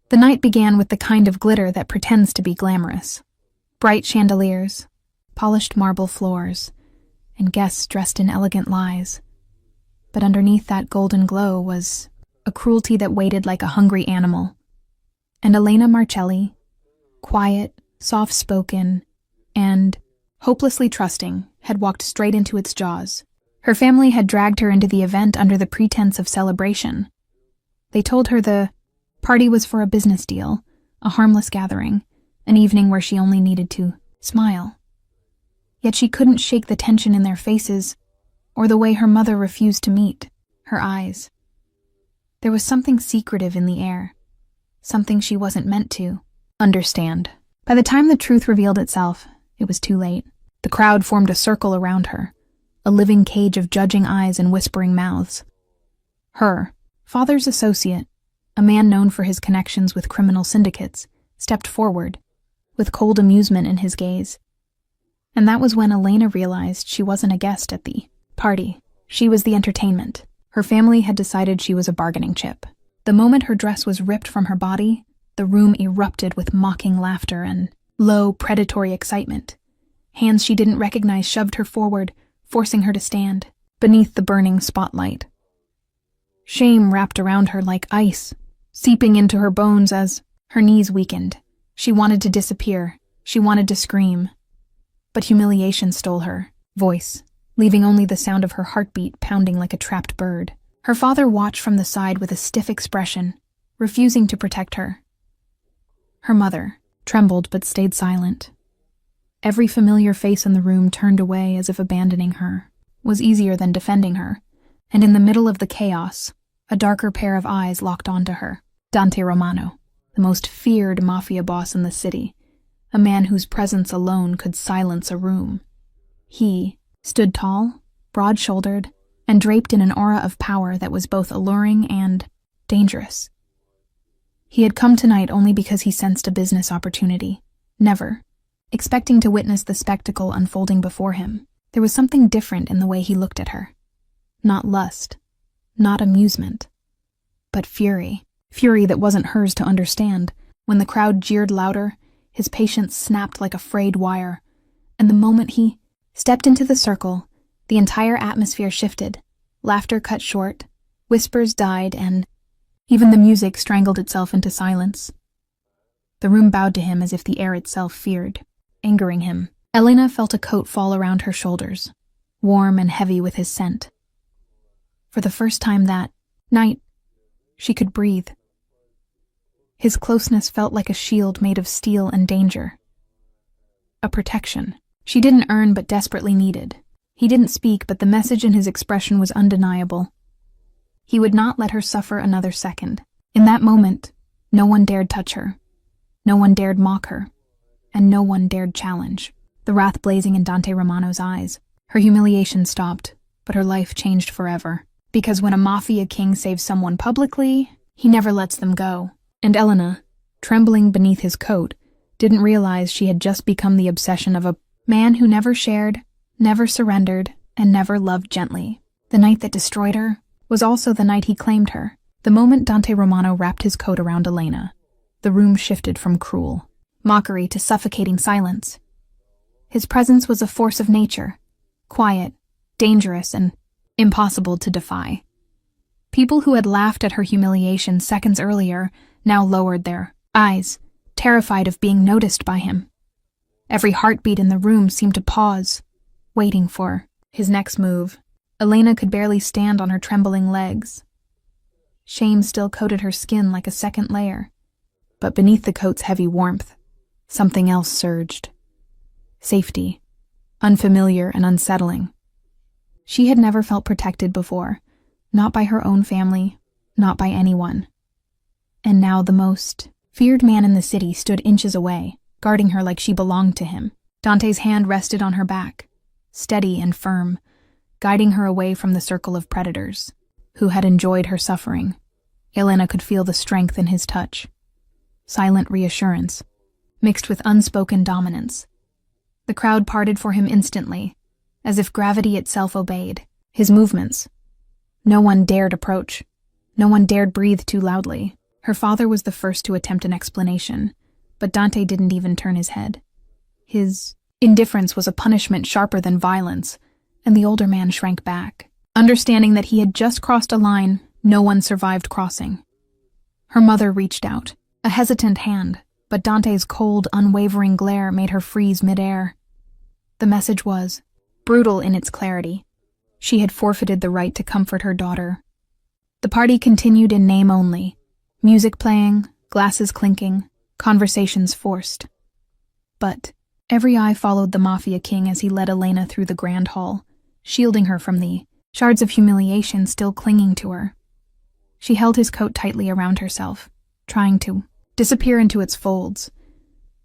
The night began with the kind of glitter that pretends to be glamorous. Bright chandeliers, polished marble floors, and guests dressed in elegant lies. But underneath that golden glow was a cruelty that waited like a hungry animal. And Elena Marcelli, quiet, soft-spoken, and hopelessly trusting, had walked straight into its jaws. Her family had dragged her into the event under the pretense of celebration. They told her the party was for a business deal, a harmless gathering, an evening where she only needed to smile. Yet she couldn't shake the tension in their faces, or the way her mother refused to meet her eyes. There was something secretive in the air, something she wasn't meant to understand. By the time the truth revealed itself, it was too late. The crowd formed a circle around her, a living cage of judging eyes and whispering mouths. Her father's associate, a man known for his connections with criminal syndicates, stepped forward, with cold amusement in his gaze. And that was when Elena realized she wasn't a guest at the party. She was the entertainment. Her family had decided she was a bargaining chip. The moment her dress was ripped from her body, the room erupted with mocking laughter and low, predatory excitement. Hands she didn't recognize shoved her forward, forcing her to stand beneath the burning spotlight. Shame wrapped around her like ice, seeping into her bones as her knees weakened. She wanted to disappear. She wanted to scream. But humiliation stole her voice, leaving only the sound of her heartbeat pounding like a trapped bird. Her father watched from the side with a stiff expression, refusing to protect her. Her mother trembled but stayed silent. Every familiar face in the room turned away as if abandoning her was easier than defending her, and in the middle of the chaos, a darker pair of eyes locked onto her. Dante Romano, the most feared Mafia boss in the city, a man whose presence alone could silence a room. He stood tall, broad-shouldered, and draped in an aura of power that was both alluring and dangerous. He had come tonight only because he sensed a business opportunity, never expecting to witness the spectacle unfolding before him. There was something different in the way he looked at her. Not lust, not amusement, but fury. Fury that wasn't hers to understand. When the crowd jeered louder, his patience snapped like a frayed wire, and the moment he stepped into the circle, the entire atmosphere shifted. Laughter cut short, whispers died, and even the music strangled itself into silence. The room bowed to him as if the air itself feared, angering him. Elena felt a coat fall around her shoulders, warm and heavy with his scent. For the first time that night, she could breathe. His closeness felt like a shield made of steel and danger. A protection she didn't earn but desperately needed. He didn't speak, but the message in his expression was undeniable. He would not let her suffer another second. In that moment, no one dared touch her. No one dared mock her. And no one dared challenge. The wrath blazing in Dante Romano's eyes. Her humiliation stopped, but her life changed forever. Because when a Mafia king saves someone publicly, he never lets them go. And Elena, trembling beneath his coat, didn't realize she had just become the obsession of a man who never shared, never surrendered, and never loved gently. The night that destroyed her was also the night he claimed her. The moment Dante Romano wrapped his coat around Elena, the room shifted from cruel mockery to suffocating silence. His presence was a force of nature, quiet, dangerous, and impossible to defy. People who had laughed at her humiliation seconds earlier now lowered their eyes, terrified of being noticed by him. Every heartbeat in the room seemed to pause, waiting for his next move. Elena could barely stand on her trembling legs. Shame still coated her skin like a second layer, but beneath the coat's heavy warmth, something else surged. Safety, unfamiliar and unsettling. She had never felt protected before, not by her own family, not by anyone. And now the most feared man in the city stood inches away, guarding her like she belonged to him. Dante's hand rested on her back, steady and firm, guiding her away from the circle of predators who had enjoyed her suffering. Elena could feel the strength in his touch, silent reassurance, mixed with unspoken dominance. The crowd parted for him instantly, as if gravity itself obeyed his movements. No one dared approach. No one dared breathe too loudly. Her father was the first to attempt an explanation, but Dante didn't even turn his head. His indifference was a punishment sharper than violence, and the older man shrank back, understanding that he had just crossed a line no one survived crossing. Her mother reached out, a hesitant hand, but Dante's cold, unwavering glare made her freeze midair. The message was brutal in its clarity. She had forfeited the right to comfort her daughter. The party continued in name only, music playing, glasses clinking, conversations forced. But every eye followed the Mafia king as he led Elena through the grand hall, shielding her from the shards of humiliation still clinging to her. She held his coat tightly around herself, trying to disappear into its folds,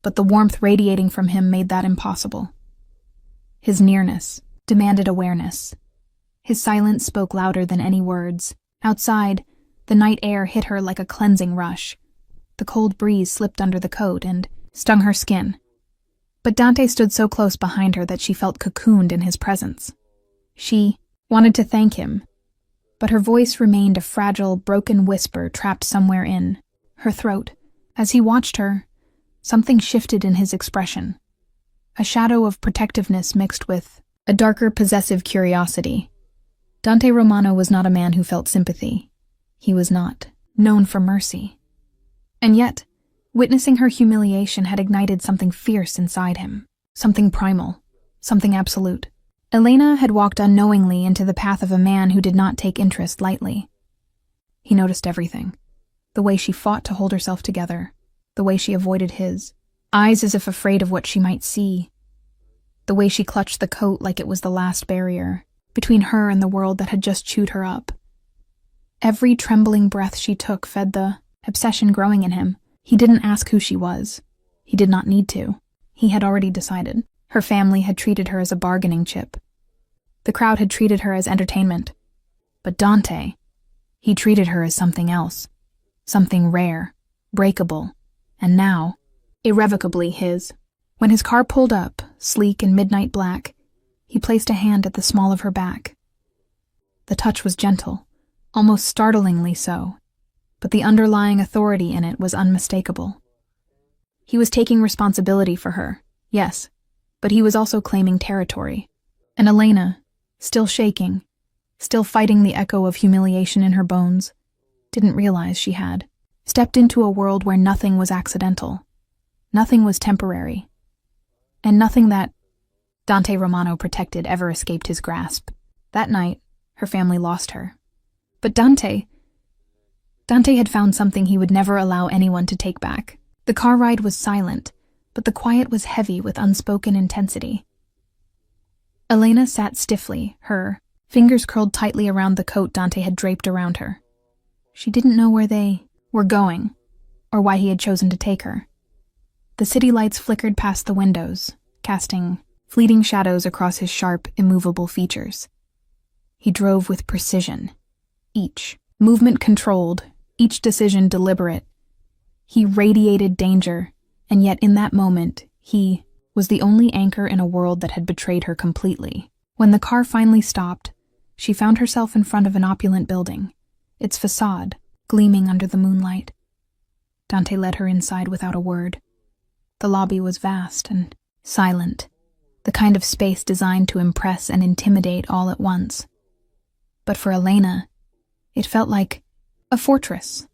but the warmth radiating from him made that impossible. His nearness demanded awareness. His silence spoke louder than any words. Outside, the night air hit her like a cleansing rush. The cold breeze slipped under the coat and stung her skin. But Dante stood so close behind her that she felt cocooned in his presence. She wanted to thank him, but her voice remained a fragile, broken whisper trapped somewhere in her throat. As he watched her, something shifted in his expression. A shadow of protectiveness mixed with a darker, possessive curiosity. Dante Romano was not a man who felt sympathy. He was not known for mercy. And yet, witnessing her humiliation had ignited something fierce inside him, something primal, something absolute. Elena had walked unknowingly into the path of a man who did not take interest lightly. He noticed everything. The way she fought to hold herself together, the way she avoided his eyes as if afraid of what she might see, the way she clutched the coat like it was the last barrier between her and the world that had just chewed her up. Every trembling breath she took fed the obsession growing in him. He didn't ask who she was. He did not need to. He had already decided. Her family had treated her as a bargaining chip. The crowd had treated her as entertainment. But Dante, he treated her as something else. Something rare, breakable, and now, irrevocably his. When his car pulled up, sleek in midnight black, he placed a hand at the small of her back. The touch was gentle, almost startlingly so, but the underlying authority in it was unmistakable. He was taking responsibility for her, yes, but he was also claiming territory. And Elena, still shaking, still fighting the echo of humiliation in her bones, didn't realize she had stepped into a world where nothing was accidental, nothing was temporary, and nothing that Dante Romano protected ever escaped his grasp. That night, her family lost her. But Dante had found something he would never allow anyone to take back. The car ride was silent, but the quiet was heavy with unspoken intensity. Elena sat stiffly, her fingers curled tightly around the coat Dante had draped around her. She didn't know where they were going, or why he had chosen to take her. The city lights flickered past the windows, casting fleeting shadows across his sharp, immovable features. He drove with precision, each movement controlled, each decision deliberate. He radiated danger, and yet in that moment, he was the only anchor in a world that had betrayed her completely. When the car finally stopped, she found herself in front of an opulent building, its facade gleaming under the moonlight. Dante led her inside without a word. The lobby was vast and silent, the kind of space designed to impress and intimidate all at once. But for Elena, it felt like a fortress.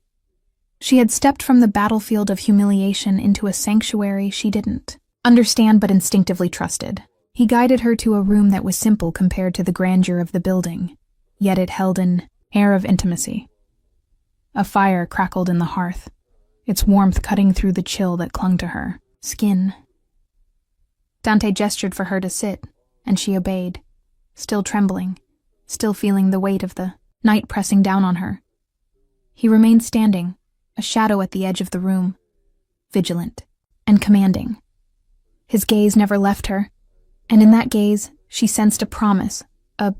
She had stepped from the battlefield of humiliation into a sanctuary she didn't understand but instinctively trusted. He guided her to a room that was simple compared to the grandeur of the building, yet it held an air of intimacy. A fire crackled in the hearth, its warmth cutting through the chill that clung to her skin. Dante gestured for her to sit, and she obeyed, still trembling, still feeling the weight of the night pressing down on her. He remained standing, a shadow at the edge of the room, vigilant and commanding. His gaze never left her, and in that gaze she sensed a promise, a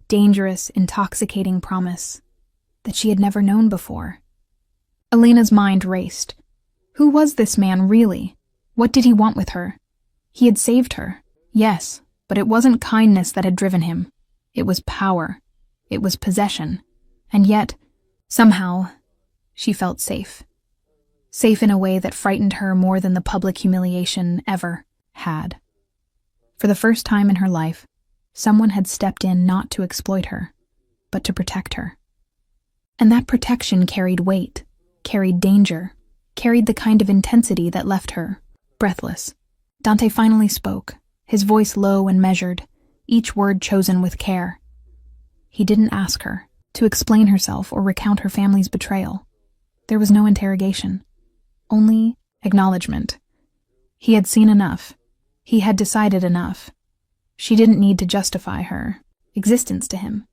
dangerous, intoxicating promise that she had never known before. Elena's mind raced. Who was this man really? What did he want with her? He had saved her, yes, but it wasn't kindness that had driven him. It was power. It was possession. And yet, somehow, she felt safe. safe in a way that frightened her more than the public humiliation ever had. For the first time in her life, someone had stepped in not to exploit her, but to protect her. And that protection carried weight, carried danger, carried the kind of intensity that left her breathless. Dante finally spoke, his voice low and measured, each word chosen with care. He didn't ask her to explain herself or recount her family's betrayal. There was no interrogation, only acknowledgement. He had seen enough. He had decided enough. She didn't need to justify her existence to him.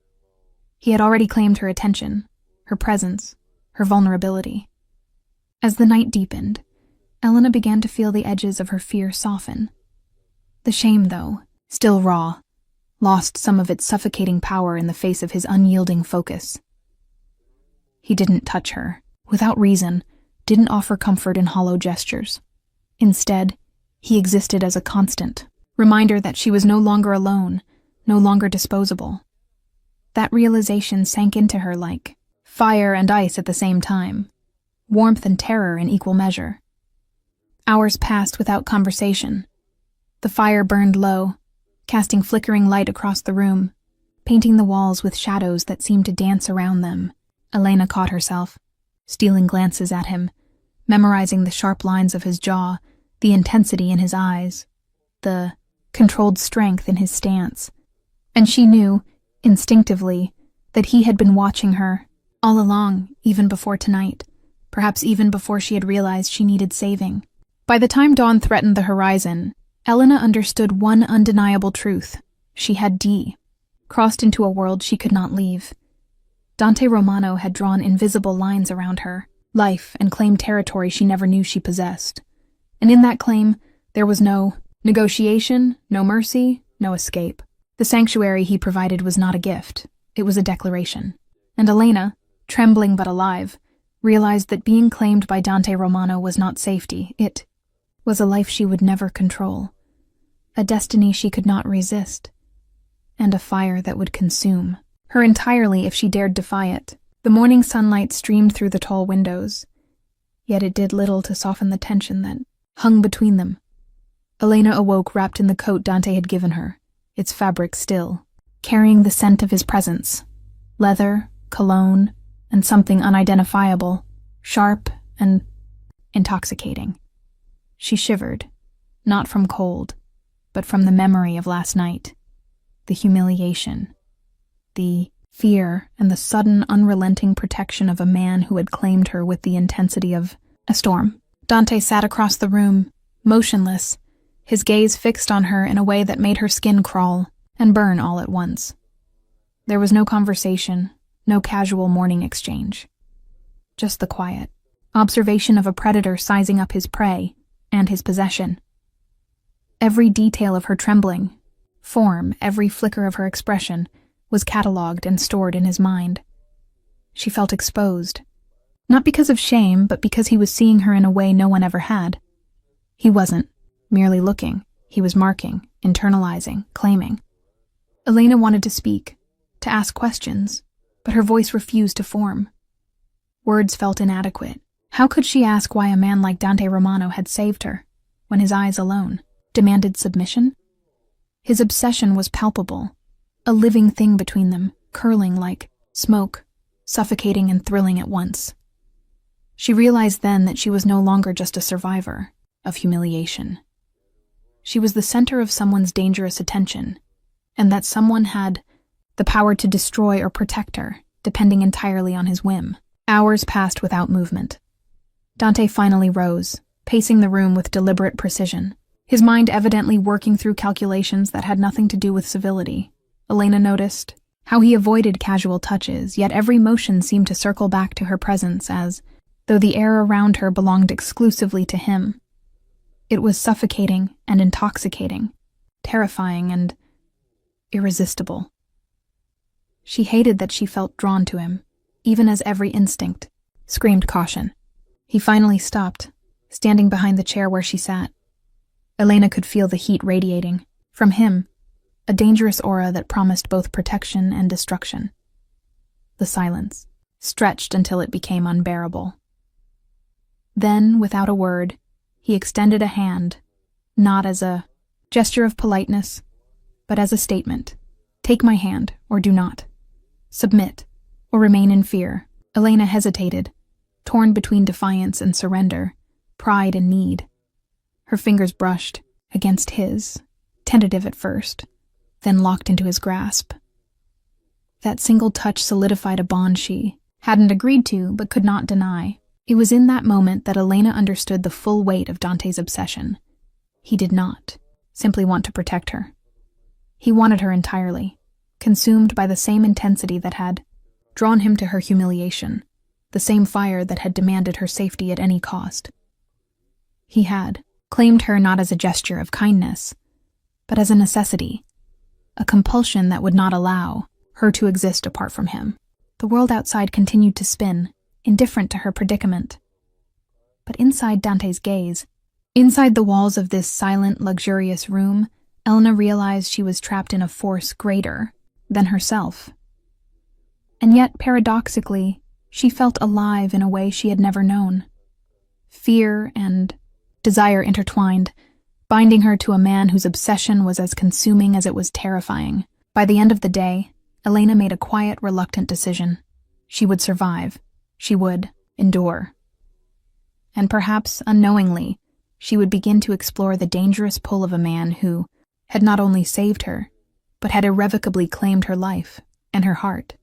He had already claimed her attention, her presence, her vulnerability. As the night deepened, Elena began to feel the edges of her fear soften. The shame, though, still raw, lost some of its suffocating power in the face of his unyielding focus. He didn't touch her, without reason, didn't offer comfort in hollow gestures. Instead, he existed as a constant, reminder that she was no longer alone, no longer disposable. That realization sank into her like fire and ice at the same time, warmth and terror in equal measure. Hours passed without conversation. The fire burned low, casting flickering light across the room, painting the walls with shadows that seemed to dance around them. Elena caught herself, stealing glances at him, memorizing the sharp lines of his jaw, the intensity in his eyes, the controlled strength in his stance. And she knew, instinctively, that he had been watching her, all along, even before tonight, perhaps even before she had realized she needed saving. By the time dawn threatened the horizon, Elena understood one undeniable truth. She had crossed into a world she could not leave. Dante Romano had drawn invisible lines around her, life, and claimed territory she never knew she possessed. And in that claim, there was no negotiation, no mercy, no escape. The sanctuary he provided was not a gift. It was a declaration. And Elena, trembling but alive, realized that being claimed by Dante Romano was not safety. It was a life she would never control, a destiny she could not resist, and a fire that would consume her entirely if she dared defy it. The morning sunlight streamed through the tall windows, yet it did little to soften the tension that hung between them. Elena awoke wrapped in the coat Dante had given her, its fabric still, carrying the scent of his presence, leather, cologne, and something unidentifiable, sharp and intoxicating. She shivered, not from cold, but from the memory of last night, the humiliation, the fear, and the sudden, unrelenting protection of a man who had claimed her with the intensity of a storm. Dante sat across the room, motionless, his gaze fixed on her in a way that made her skin crawl and burn all at once. There was no conversation, no casual morning exchange. Just the quiet observation of a predator sizing up his prey and his possession. Every detail of her trembling, form, every flicker of her expression was catalogued and stored in his mind. She felt exposed, not because of shame, but because he was seeing her in a way no one ever had. He wasn't merely looking, he was marking, internalizing, claiming. Elena wanted to speak, to ask questions, but her voice refused to form. Words felt inadequate. How could she ask why a man like Dante Romano had saved her, when his eyes alone demanded submission? His obsession was palpable, a living thing between them, curling like smoke, suffocating and thrilling at once. She realized then that she was no longer just a survivor of humiliation. She was the center of someone's dangerous attention, and that someone had the power to destroy or protect her, depending entirely on his whim. Hours passed without movement. Dante finally rose, pacing the room with deliberate precision, his mind evidently working through calculations that had nothing to do with civility. Elena noticed how he avoided casual touches, yet every motion seemed to circle back to her presence as though the air around her belonged exclusively to him. It was suffocating and intoxicating, terrifying and irresistible. She hated that she felt drawn to him, even as every instinct screamed caution. He finally stopped, standing behind the chair where she sat. Elena could feel the heat radiating from him, a dangerous aura that promised both protection and destruction. The silence stretched until it became unbearable. Then, without a word, he extended a hand, not as a gesture of politeness, but as a statement. Take my hand, or do not. Submit, or remain in fear. Elena hesitated, torn between defiance and surrender, pride and need. Her fingers brushed against his, tentative at first, then locked into his grasp. That single touch solidified a bond she hadn't agreed to but could not deny. It was in that moment that Elena understood the full weight of Dante's obsession. He did not simply want to protect her. He wanted her entirely, consumed by the same intensity that had drawn him to her humiliation, the same fire that had demanded her safety at any cost. He had claimed her not as a gesture of kindness, but as a necessity, a compulsion that would not allow her to exist apart from him. The world outside continued to spin, indifferent to her predicament. But inside Dante's gaze, inside the walls of this silent, luxurious room, Elena realized she was trapped in a force greater than herself. And yet, paradoxically, she felt alive in a way she had never known. Fear and desire intertwined, binding her to a man whose obsession was as consuming as it was terrifying. By the end of the day, Elena made a quiet, reluctant decision. She would survive. She would endure. And perhaps, unknowingly, she would begin to explore the dangerous pull of a man who had not only saved her, but had irrevocably claimed her life and her heart.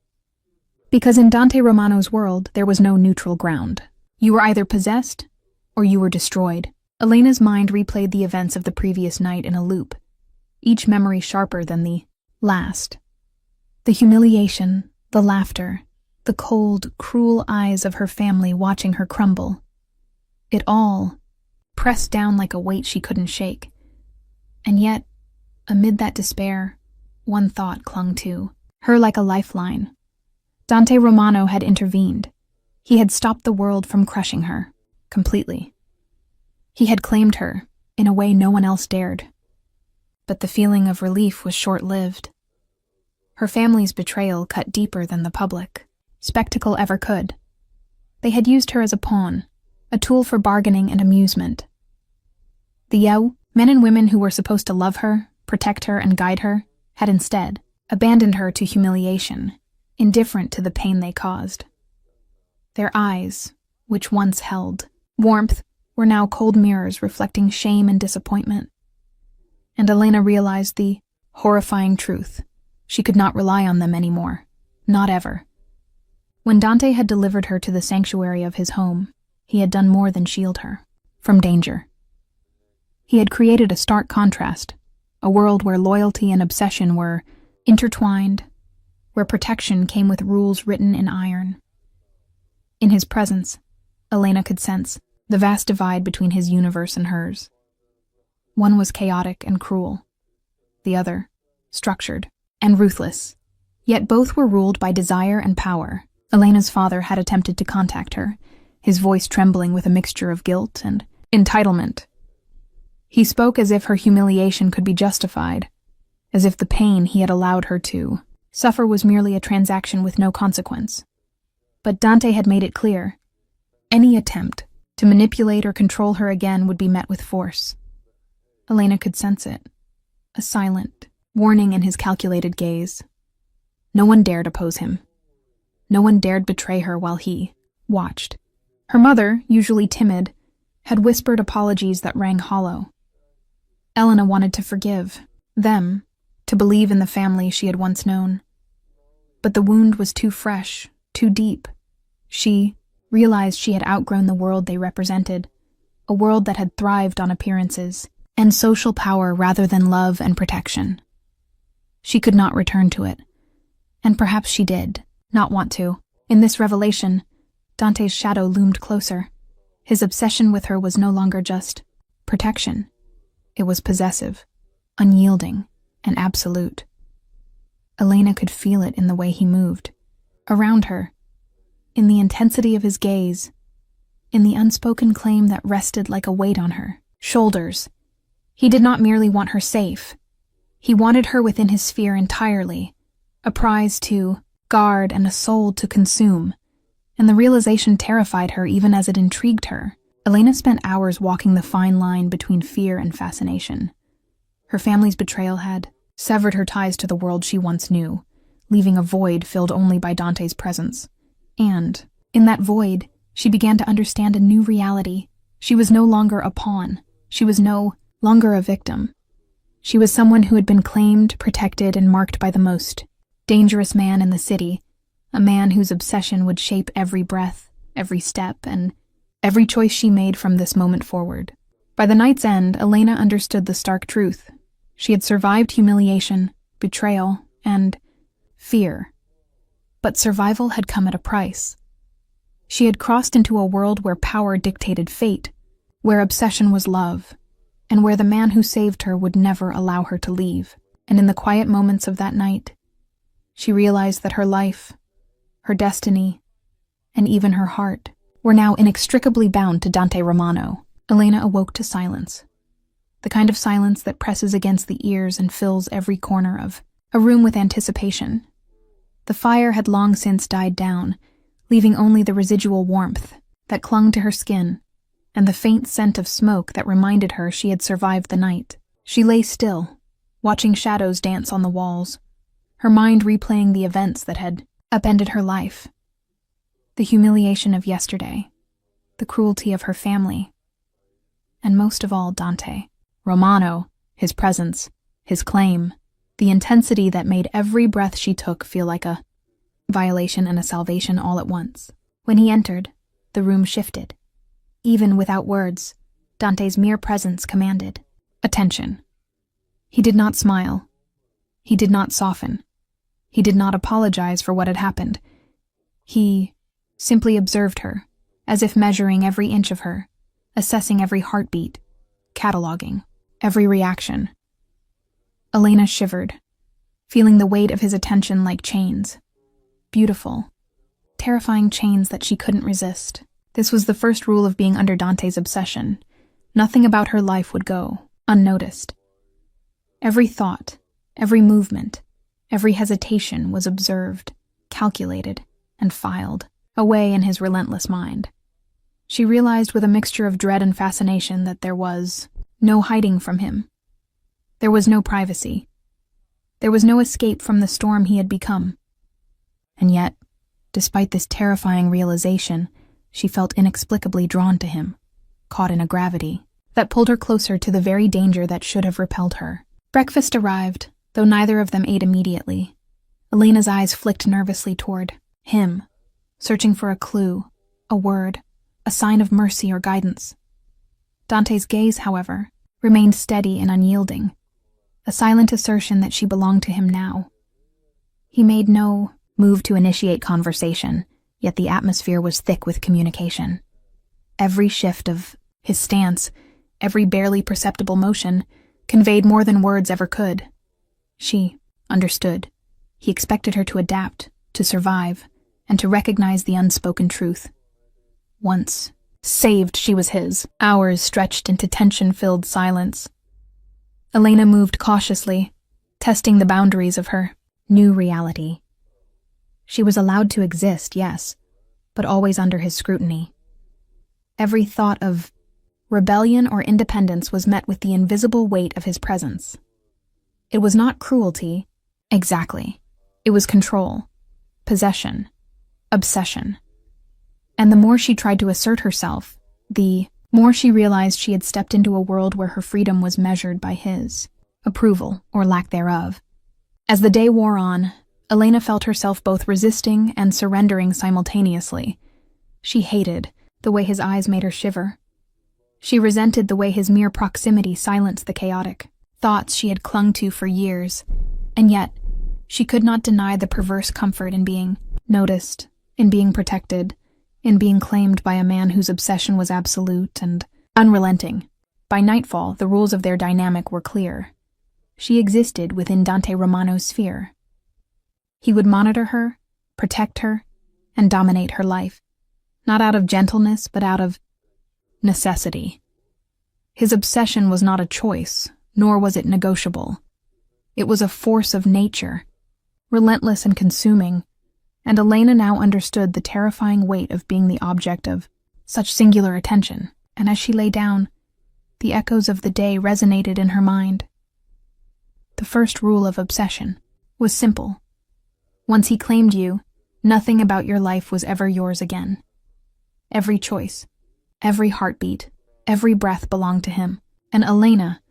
Because in Dante Romano's world, there was no neutral ground. You were either possessed, or you were destroyed. Elena's mind replayed the events of the previous night in a loop, each memory sharper than the last. The humiliation, the laughter, the cold, cruel eyes of her family watching her crumble. It all pressed down like a weight she couldn't shake. And yet, amid that despair, one thought clung to her like a lifeline. Dante Romano had intervened. He had stopped the world from crushing her, completely. He had claimed her, in a way no one else dared. But the feeling of relief was short-lived. Her family's betrayal cut deeper than the public spectacle ever could. They had used her as a pawn, a tool for bargaining and amusement. The Yao, men and women who were supposed to love her, protect her, and guide her, had instead abandoned her to humiliation, indifferent to the pain they caused. Their eyes, which once held warmth, were now cold mirrors reflecting shame and disappointment. And Elena realized the horrifying truth. She could not rely on them anymore. Not ever. When Dante had delivered her to the sanctuary of his home, he had done more than shield her from danger. He had created a stark contrast, a world where loyalty and obsession were intertwined, where protection came with rules written in iron. In his presence, Elena could sense the vast divide between his universe and hers. One was chaotic and cruel, the other, structured and ruthless. Yet both were ruled by desire and power. Elena's father had attempted to contact her, his voice trembling with a mixture of guilt and entitlement. He spoke as if her humiliation could be justified, as if the pain he had allowed her to suffer was merely a transaction with no consequence. But Dante had made it clear, any attempt to manipulate or control her again would be met with force. Elena could sense it, a silent warning in his calculated gaze. No one dared oppose him. No one dared betray her while he watched. Her mother, usually timid, had whispered apologies that rang hollow. Elena wanted to forgive them, to believe in the family she had once known. But the wound was too fresh, too deep. She realized she had outgrown the world they represented, a world that had thrived on appearances and social power rather than love and protection. She could not return to it, and perhaps she did not want to. In this revelation, Dante's shadow loomed closer. His obsession with her was no longer just protection. It was possessive, unyielding, and absolute. Elena could feel it in the way he moved, around her, in the intensity of his gaze, in the unspoken claim that rested like a weight on her shoulders. He did not merely want her safe. He wanted her within his sphere entirely, a prize to guard and a soul to consume, and the realization terrified her even as it intrigued her. Elena spent hours walking the fine line between fear and fascination. Her family's betrayal had severed her ties to the world she once knew, leaving a void filled only by Dante's presence. And, in that void, she began to understand a new reality. She was no longer a pawn. She was no longer a victim. She was someone who had been claimed, protected, and marked by the most dangerous man in the city, a man whose obsession would shape every breath, every step, and every choice she made from this moment forward. By the night's end, Elena understood the stark truth. She had survived humiliation, betrayal, and fear. But survival had come at a price. She had crossed into a world where power dictated fate, where obsession was love, and where the man who saved her would never allow her to leave. And in the quiet moments of that night, she realized that her life, her destiny, and even her heart were now inextricably bound to Dante Romano. Elena awoke to silence, the kind of silence that presses against the ears and fills every corner of a room with anticipation. The fire had long since died down, leaving only the residual warmth that clung to her skin and the faint scent of smoke that reminded her she had survived the night. She lay still, watching shadows dance on the walls, her mind replaying the events that had upended her life. The humiliation of yesterday, the cruelty of her family, and most of all, Dante Romano, his presence, his claim, the intensity that made every breath she took feel like a violation and a salvation all at once. When he entered, the room shifted. Even without words, Dante's mere presence commanded attention. He did not smile. He did not soften. He did not apologize for what had happened. He simply observed her, as if measuring every inch of her, assessing every heartbeat, cataloging every reaction. Elena shivered, feeling the weight of his attention like chains. Beautiful, terrifying chains that she couldn't resist. This was the first rule of being under Dante's obsession. Nothing about her life would go unnoticed. Every thought, every movement, every hesitation was observed, calculated, and filed away in his relentless mind. She realized with a mixture of dread and fascination that there was no hiding from him. There was no privacy. There was no escape from the storm he had become. And yet, despite this terrifying realization, she felt inexplicably drawn to him, caught in a gravity that pulled her closer to the very danger that should have repelled her. Breakfast arrived, though neither of them ate immediately. Elena's eyes flicked nervously toward him, searching for a clue, a word, a sign of mercy or guidance. Dante's gaze, however, remained steady and unyielding, a silent assertion that she belonged to him now. He made no move to initiate conversation, yet the atmosphere was thick with communication. Every shift of his stance, every barely perceptible motion, conveyed more than words ever could. She understood. He expected her to adapt, to survive, and to recognize the unspoken truth. Once saved, she was his. Hours stretched into tension-filled silence. Elena moved cautiously, testing the boundaries of her new reality. She was allowed to exist, yes, but always under his scrutiny. Every thought of rebellion or independence was met with the invisible weight of his presence. It was not cruelty, exactly. It was control, possession, obsession. And the more she tried to assert herself, the more she realized she had stepped into a world where her freedom was measured by his approval or lack thereof. As the day wore on, Elena felt herself both resisting and surrendering simultaneously. She hated the way his eyes made her shiver. She resented the way his mere proximity silenced the chaotic thoughts she had clung to for years, and yet she could not deny the perverse comfort in being noticed, in being protected, in being claimed by a man whose obsession was absolute and unrelenting. By nightfall, the rules of their dynamic were clear. She existed within Dante Romano's sphere. He would monitor her, protect her, and dominate her life, not out of gentleness, but out of necessity. His obsession was not a choice, nor was it negotiable. It was a force of nature, relentless and consuming, and Elena now understood the terrifying weight of being the object of such singular attention. and as she lay down, the echoes of the day resonated in her mind. The first rule of obsession was simple. Once he claimed you, nothing about your life was ever yours again. Every choice, every heartbeat, every breath belonged to him, and Elena,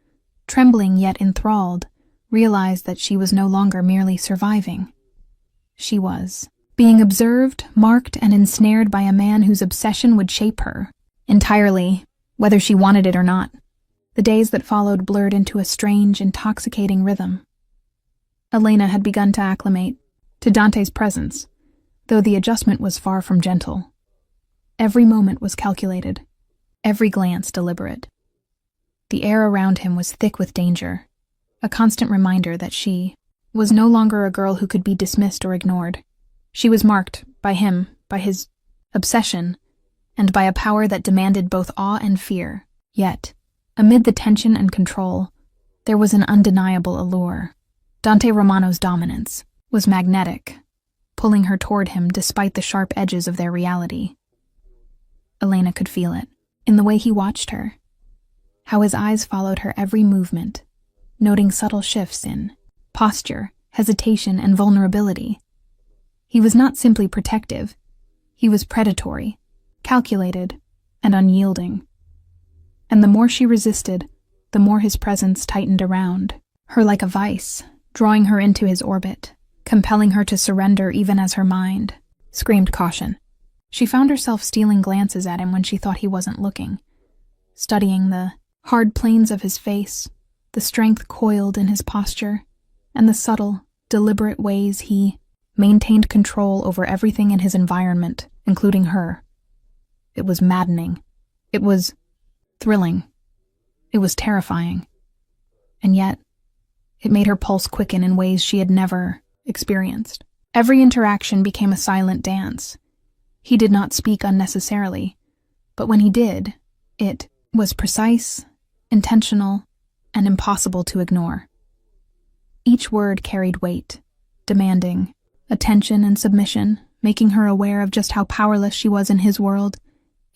trembling yet enthralled, realized that she was no longer merely surviving. She was being observed, marked, and ensnared by a man whose obsession would shape her entirely, whether she wanted it or not. The days that followed blurred into a strange, intoxicating rhythm. Elena had begun to acclimate to Dante's presence, though the adjustment was far from gentle. Every moment was calculated, every glance deliberate. The air around him was thick with danger, a constant reminder that she was no longer a girl who could be dismissed or ignored. She was marked by him, by his obsession, and by a power that demanded both awe and fear. Yet, amid the tension and control, there was an undeniable allure. Dante Romano's dominance was magnetic, pulling her toward him despite the sharp edges of their reality. Elena could feel it, in the way he watched her, how his eyes followed her every movement, noting subtle shifts in posture, hesitation, and vulnerability. He was not simply protective, he was predatory, calculated, and unyielding. And the more she resisted, the more his presence tightened around her like a vice, drawing her into his orbit, compelling her to surrender even as her mind screamed caution. She found herself stealing glances at him when she thought he wasn't looking, studying the hard planes of his face, the strength coiled in his posture, and the subtle, deliberate ways he maintained control over everything in his environment, including her. It was maddening. It was thrilling. It was terrifying. And yet, it made her pulse quicken in ways she had never experienced. Every interaction became a silent dance. He did not speak unnecessarily, but when he did, it was precise, intentional, and impossible to ignore. Each word carried weight, demanding attention and submission, making her aware of just how powerless she was in his world,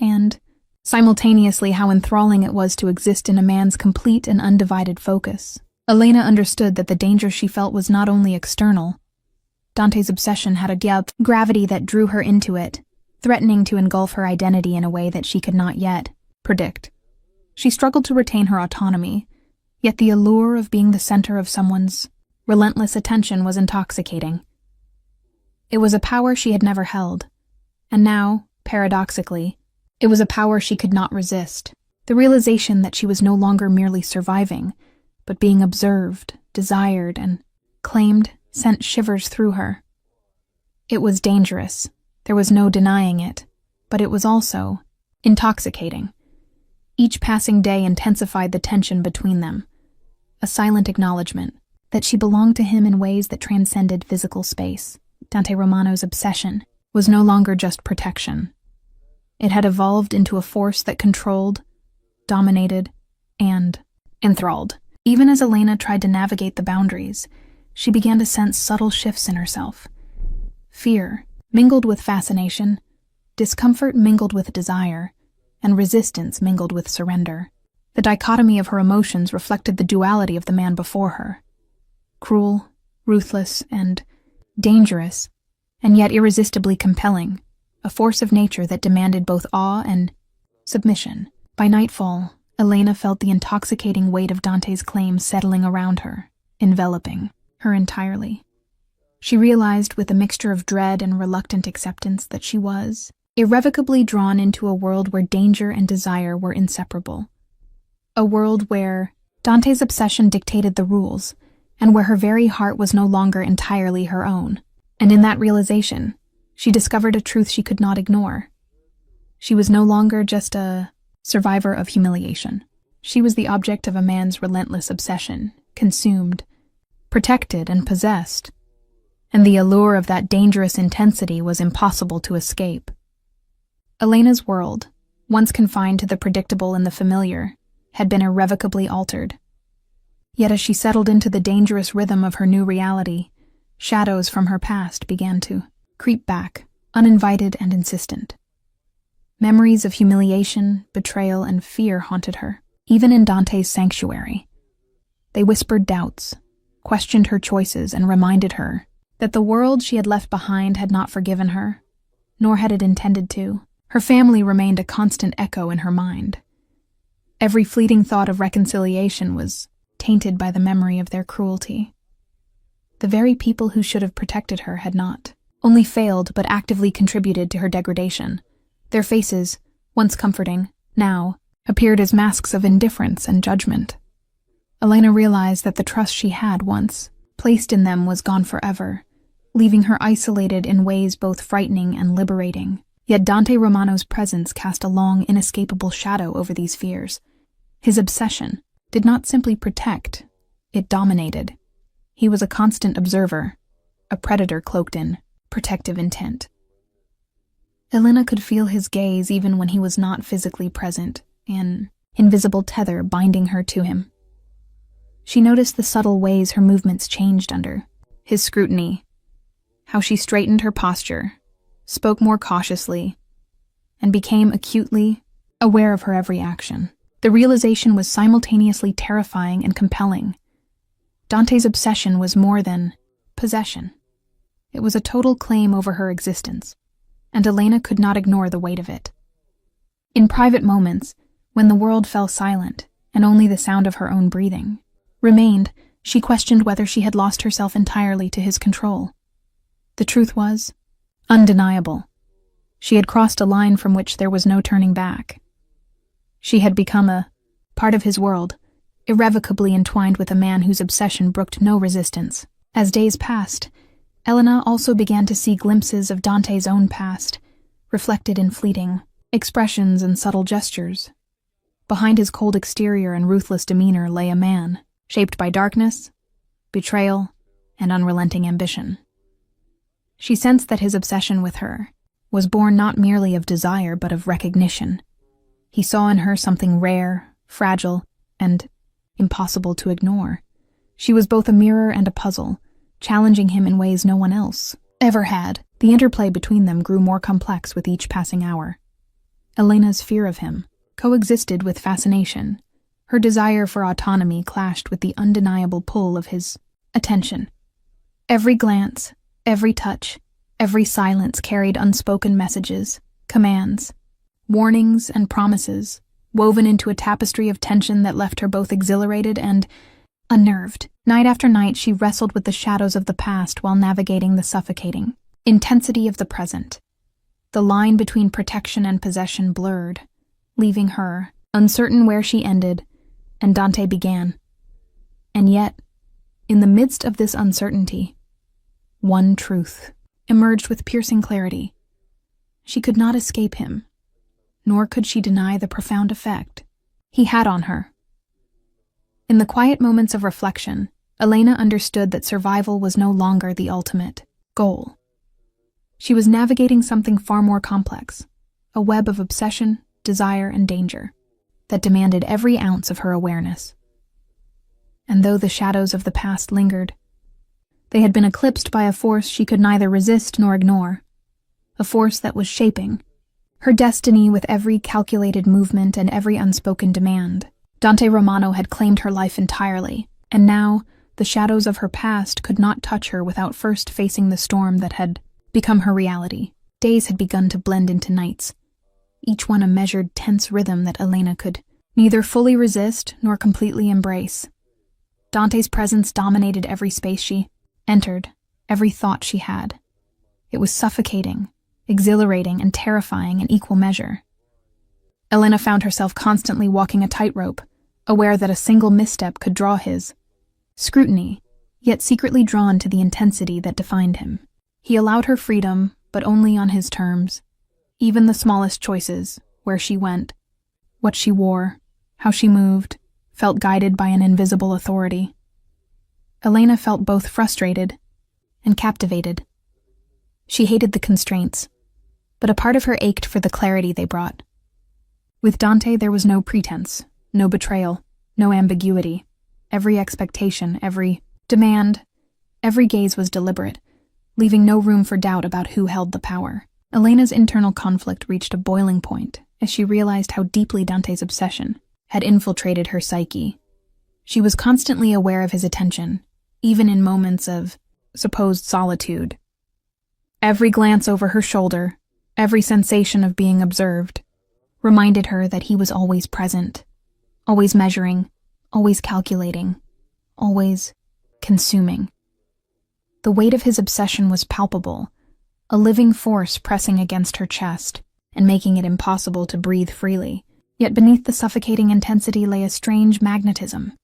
and simultaneously how enthralling it was to exist in a man's complete and undivided focus. Elena understood that the danger she felt was not only external. Dante's obsession had a depth, gravity that drew her into it, threatening to engulf her identity in a way that she could not yet predict. She struggled to retain her autonomy, yet the allure of being the center of someone's relentless attention was intoxicating. It was a power she had never held, and now, paradoxically, it was a power she could not resist. The realization that she was no longer merely surviving, but being observed, desired, and claimed sent shivers through her. It was dangerous, there was no denying it, but it was also intoxicating. Each passing day intensified the tension between them, a silent acknowledgement that she belonged to him in ways that transcended physical space. Dante Romano's obsession was no longer just protection. It had evolved into a force that controlled, dominated, and enthralled. Even as Elena tried to navigate the boundaries, she began to sense subtle shifts in herself. Fear mingled with fascination, discomfort mingled with desire, and resistance mingled with surrender. The dichotomy of her emotions reflected the duality of the man before her. Cruel, ruthless, and dangerous, and yet irresistibly compelling, a force of nature that demanded both awe and submission. By nightfall, Elena felt the intoxicating weight of Dante's claim settling around her, enveloping her entirely. She realized with a mixture of dread and reluctant acceptance that she was irrevocably drawn into a world where danger and desire were inseparable. A world where Dante's obsession dictated the rules, and where her very heart was no longer entirely her own. And in that realization, she discovered a truth she could not ignore. She was no longer just a survivor of humiliation. She was the object of a man's relentless obsession, consumed, protected, and possessed. And the allure of that dangerous intensity was impossible to escape. Elena's world, once confined to the predictable and the familiar, had been irrevocably altered. Yet as she settled into the dangerous rhythm of her new reality, shadows from her past began to creep back, uninvited and insistent. Memories of humiliation, betrayal, and fear haunted her, even in Dante's sanctuary. They whispered doubts, questioned her choices, and reminded her that the world she had left behind had not forgiven her, nor had it intended to. Her family remained a constant echo in her mind. Every fleeting thought of reconciliation was tainted by the memory of their cruelty. The very people who should have protected her had not only failed but actively contributed to her degradation. Their faces, once comforting, now appeared as masks of indifference and judgment. Elena realized that the trust she had once placed in them was gone forever, leaving her isolated in ways both frightening and liberating. Yet Dante Romano's presence cast a long, inescapable shadow over these fears. His obsession did not simply protect, it dominated. He was a constant observer, a predator cloaked in protective intent. Elena could feel his gaze even when he was not physically present, an invisible tether binding her to him. She noticed the subtle ways her movements changed under his scrutiny, how she straightened her posture, spoke more cautiously, and became acutely aware of her every action. The realization was simultaneously terrifying and compelling. Dante's obsession was more than possession. It was a total claim over her existence, and Elena could not ignore the weight of it. In private moments, when the world fell silent and only the sound of her own breathing remained, she questioned whether she had lost herself entirely to his control. The truth was undeniable. She had crossed a line from which there was no turning back. She had become a part of his world, irrevocably entwined with a man whose obsession brooked no resistance. As days passed, Elena also began to see glimpses of Dante's own past, reflected in fleeting expressions and subtle gestures. Behind his cold exterior and ruthless demeanor lay a man, shaped by darkness, betrayal, and unrelenting ambition. She sensed that his obsession with her was born not merely of desire but of recognition. He saw in her something rare, fragile, and impossible to ignore. She was both a mirror and a puzzle, challenging him in ways no one else ever had. The interplay between them grew more complex with each passing hour. Elena's fear of him coexisted with fascination. Her desire for autonomy clashed with the undeniable pull of his attention. Every glance, every touch, every silence carried unspoken messages, commands, warnings, and promises, woven into a tapestry of tension that left her both exhilarated and unnerved. Night after night, she wrestled with the shadows of the past while navigating the suffocating intensity of the present. The line between protection and possession blurred, leaving her uncertain where she ended and Dante began. And yet, in the midst of this uncertainty, one truth emerged with piercing clarity. She could not escape him, nor could she deny the profound effect he had on her. In the quiet moments of reflection, Elena understood that survival was no longer the ultimate goal. She was navigating something far more complex, a web of obsession, desire, and danger that demanded every ounce of her awareness. And though the shadows of the past lingered, they had been eclipsed by a force she could neither resist nor ignore, a force that was shaping her destiny with every calculated movement and every unspoken demand. Dante Romano had claimed her life entirely, and now the shadows of her past could not touch her without first facing the storm that had become her reality. Days had begun to blend into nights, each one a measured, tense rhythm that Elena could neither fully resist nor completely embrace. Dante's presence dominated every space she entered, every thought she had. It was suffocating, exhilarating, and terrifying in equal measure. Elena found herself constantly walking a tightrope, aware that a single misstep could draw his scrutiny, yet secretly drawn to the intensity that defined him. He allowed her freedom, but only on his terms. Even the smallest choices, where she went, what she wore, how she moved, felt guided by an invisible authority. Elena felt both frustrated and captivated. She hated the constraints, but a part of her ached for the clarity they brought. With Dante, there was no pretense, no betrayal, no ambiguity. Every expectation, every demand, every gaze was deliberate, leaving no room for doubt about who held the power. Elena's internal conflict reached a boiling point as she realized how deeply Dante's obsession had infiltrated her psyche. She was constantly aware of his attention, even in moments of supposed solitude. Every glance over her shoulder, every sensation of being observed, reminded her that he was always present, always measuring, always calculating, always consuming. The weight of his obsession was palpable, a living force pressing against her chest and making it impossible to breathe freely. Yet beneath the suffocating intensity lay a strange magnetism.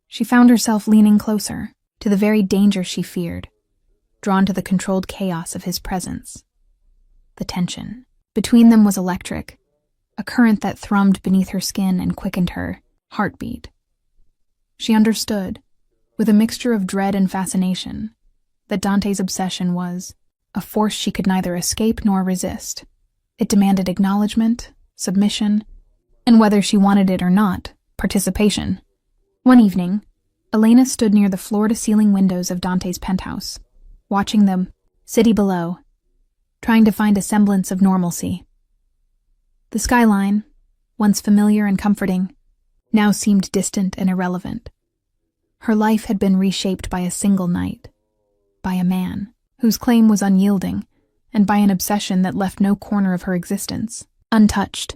She found herself leaning closer, to the very danger she feared, drawn to the controlled chaos of his presence. The tension between them was electric, a current that thrummed beneath her skin and quickened her heartbeat. She understood, with a mixture of dread and fascination, that Dante's obsession was a force she could neither escape nor resist. It demanded acknowledgement, submission, and whether she wanted it or not, participation. One evening, Elena stood near the floor-to-ceiling windows of Dante's penthouse, watching the city below, trying to find a semblance of normalcy. The skyline, once familiar and comforting, now seemed distant and irrelevant. Her life had been reshaped by a single night, by a man whose claim was unyielding, and by an obsession that left no corner of her existence untouched.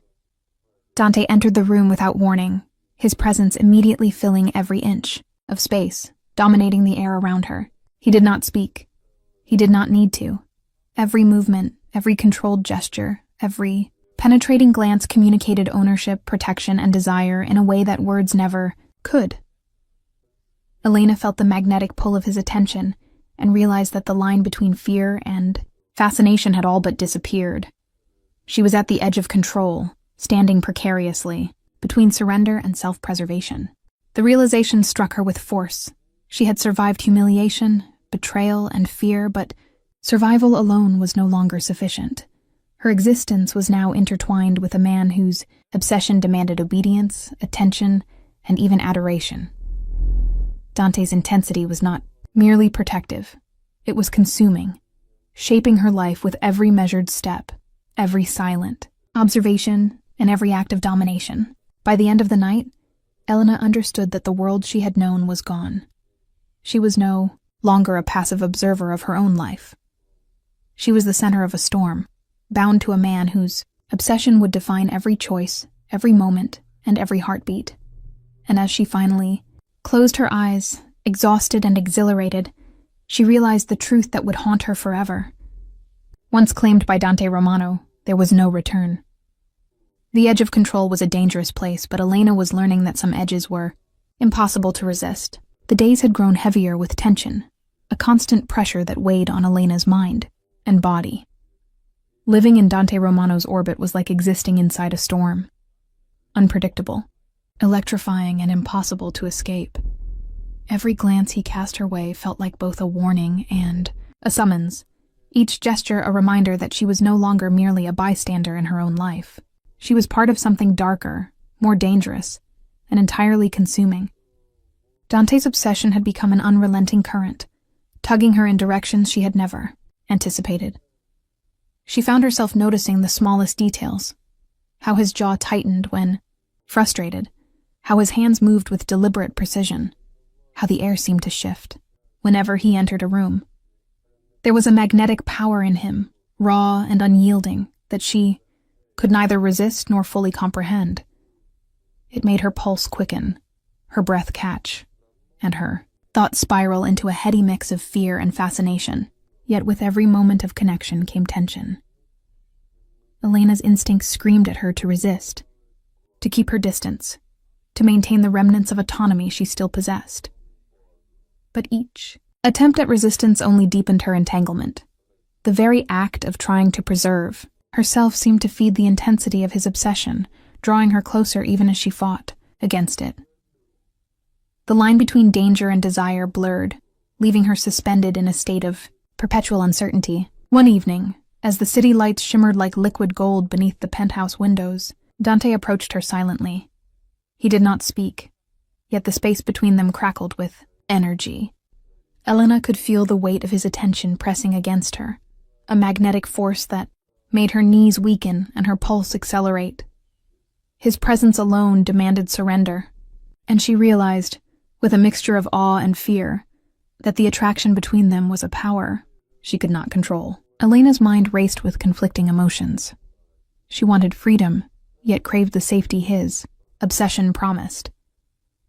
Dante entered the room without warning, his presence immediately filling every inch of space, dominating the air around her. He did not speak. He did not need to. Every movement, every controlled gesture, every penetrating glance communicated ownership, protection, and desire in a way that words never could. Elena felt the magnetic pull of his attention and realized that the line between fear and fascination had all but disappeared. She was at the edge of control, standing precariously, between surrender and self-preservation. The realization struck her with force. She had survived humiliation, betrayal, and fear, but survival alone was no longer sufficient. Her existence was now intertwined with a man whose obsession demanded obedience, attention, and even adoration. Dante's intensity was not merely protective. It was consuming, shaping her life with every measured step, every silent observation, and every act of domination. By the end of the night, Elena understood that the world she had known was gone. She was no longer a passive observer of her own life. She was the center of a storm, bound to a man whose obsession would define every choice, every moment, and every heartbeat. And as she finally closed her eyes, exhausted and exhilarated, she realized the truth that would haunt her forever. Once claimed by Dante Romano, there was no return. The edge of control was a dangerous place, but Elena was learning that some edges were impossible to resist. The days had grown heavier with tension, a constant pressure that weighed on Elena's mind and body. Living in Dante Romano's orbit was like existing inside a storm. Unpredictable, electrifying, and impossible to escape. Every glance he cast her way felt like both a warning and a summons, each gesture a reminder that she was no longer merely a bystander in her own life. She was part of something darker, more dangerous, and entirely consuming. Dante's obsession had become an unrelenting current, tugging her in directions she had never anticipated. She found herself noticing the smallest details, how his jaw tightened when frustrated, how his hands moved with deliberate precision, how the air seemed to shift whenever he entered a room. There was a magnetic power in him, raw and unyielding, that she could neither resist nor fully comprehend. It made her pulse quicken, her breath catch, and her thoughts spiral into a heady mix of fear and fascination. Yet with every moment of connection came tension. Elena's instincts screamed at her to resist, to keep her distance, to maintain the remnants of autonomy she still possessed. But each attempt at resistance only deepened her entanglement. The very act of trying to preserve herself seemed to feed the intensity of his obsession, drawing her closer even as she fought against it. The line between danger and desire blurred, leaving her suspended in a state of perpetual uncertainty. One evening, as the city lights shimmered like liquid gold beneath the penthouse windows, Dante approached her silently. He did not speak, yet the space between them crackled with energy. Elena could feel the weight of his attention pressing against her, a magnetic force that made her knees weaken and her pulse accelerate. His presence alone demanded surrender, and she realized, with a mixture of awe and fear, that the attraction between them was a power she could not control. Elena's mind raced with conflicting emotions. She wanted freedom, yet craved the safety his obsession promised.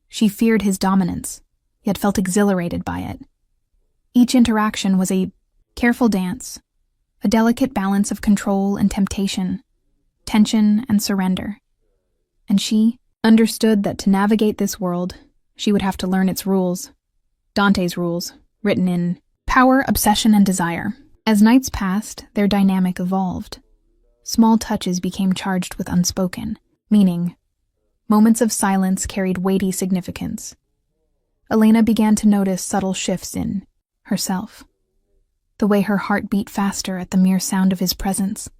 She feared his dominance, yet felt exhilarated by it. Each interaction was a careful dance, a delicate balance of control and temptation, tension and surrender. And she understood that to navigate this world, she would have to learn its rules, Dante's rules, written in power, obsession, and desire. As nights passed, their dynamic evolved. Small touches became charged with unspoken meaning. Moments of silence carried weighty significance. Elena began to notice subtle shifts in herself. The way her heart beat faster at the mere sound of his presence.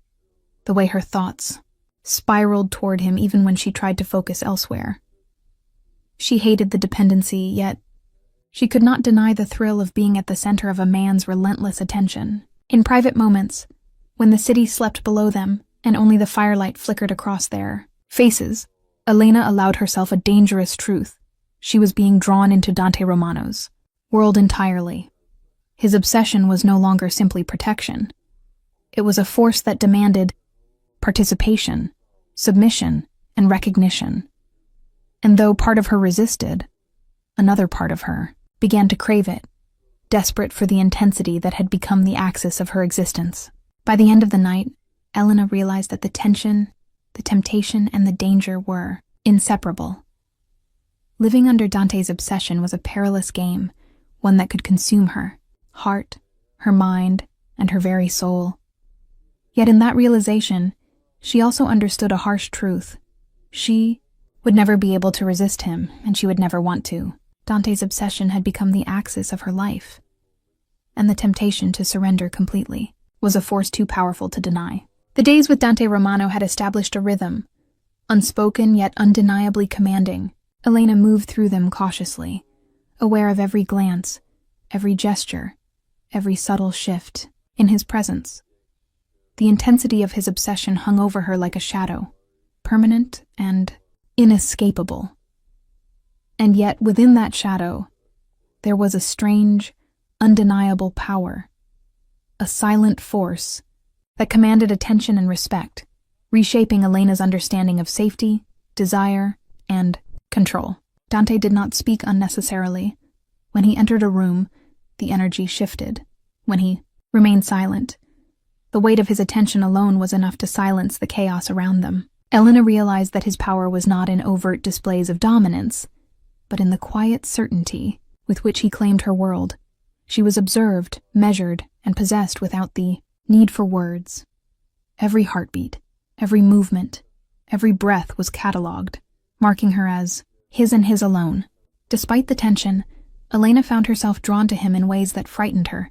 The way her thoughts spiraled toward him even when she tried to focus elsewhere. She hated the dependency, yet she could not deny the thrill of being at the center of a man's relentless attention. In private moments, when the city slept below them and only the firelight flickered across their faces, Elena allowed herself a dangerous truth. She was being drawn into Dante Romano's world entirely. His obsession was no longer simply protection. It was a force that demanded participation, submission, and recognition. And though part of her resisted, another part of her began to crave it, desperate for the intensity that had become the axis of her existence. By the end of the night, Elena realized that the tension, the temptation, and the danger were inseparable. Living under Dante's obsession was a perilous game, one that could consume her heart, her mind, and her very soul. Yet in that realization, she also understood a harsh truth. She would never be able to resist him, and she would never want to. Dante's obsession had become the axis of her life, and the temptation to surrender completely was a force too powerful to deny. The days with Dante Romano had established a rhythm, unspoken yet undeniably commanding. Elena moved through them cautiously, aware of every glance, every gesture, every subtle shift in his presence. The intensity of his obsession hung over her like a shadow, permanent and inescapable. And yet, within that shadow, there was a strange, undeniable power, a silent force that commanded attention and respect, reshaping Elena's understanding of safety, desire, and control. Dante did not speak unnecessarily. When he entered a room, the energy shifted. When he remained silent, the weight of his attention alone was enough to silence the chaos around them. Elena realized that his power was not in overt displays of dominance, but in the quiet certainty with which he claimed her world. She was observed, measured, and possessed without the need for words. Every heartbeat, every movement, every breath was catalogued, marking her as his and his alone. Despite the tension, Elena found herself drawn to him in ways that frightened her.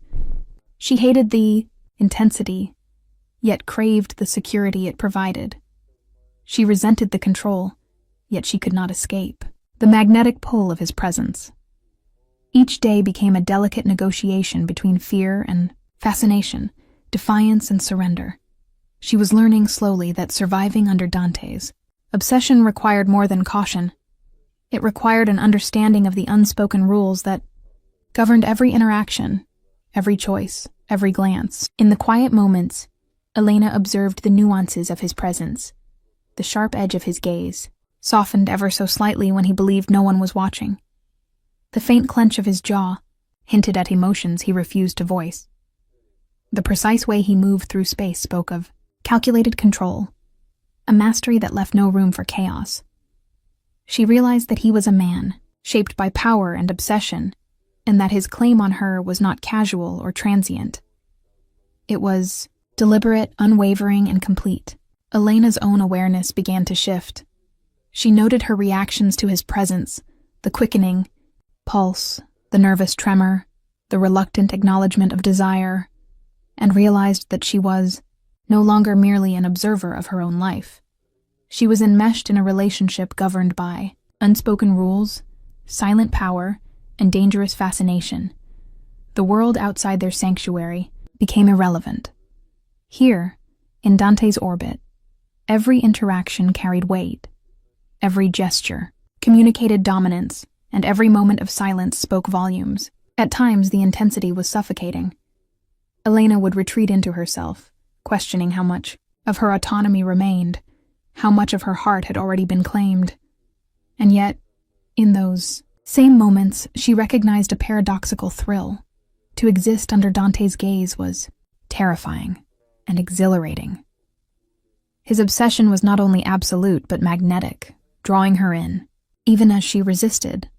She hated the intensity, yet craved the security it provided. She resented the control, yet she could not escape the magnetic pull of his presence. Each day became a delicate negotiation between fear and fascination, defiance and surrender. She was learning slowly that surviving under Dante's obsession required more than caution. It required an understanding of the unspoken rules that governed every interaction, every choice, every glance. In the quiet moments, Elena observed the nuances of his presence, the sharp edge of his gaze, softened ever so slightly when he believed no one was watching. The faint clench of his jaw hinted at emotions he refused to voice. The precise way he moved through space spoke of calculated control, a mastery that left no room for chaos. She realized that he was a man, shaped by power and obsession, and that his claim on her was not casual or transient. It was deliberate, unwavering, and complete. Elena's own awareness began to shift. She noted her reactions to his presence, the quickening pulse, the nervous tremor, the reluctant acknowledgement of desire, and realized that she was no longer merely an observer of her own life. She was enmeshed in a relationship governed by unspoken rules, silent power, and dangerous fascination. The world outside their sanctuary became irrelevant. Here, in Dante's orbit, every interaction carried weight. Every gesture communicated dominance, and every moment of silence spoke volumes. At times, the intensity was suffocating. Elena would retreat into herself, questioning how much of her autonomy remained, how much of her heart had already been claimed. And yet, in those same moments, she recognized a paradoxical thrill. To exist under Dante's gaze was terrifying and exhilarating. His obsession was not only absolute but magnetic, drawing her in, even as she resisted,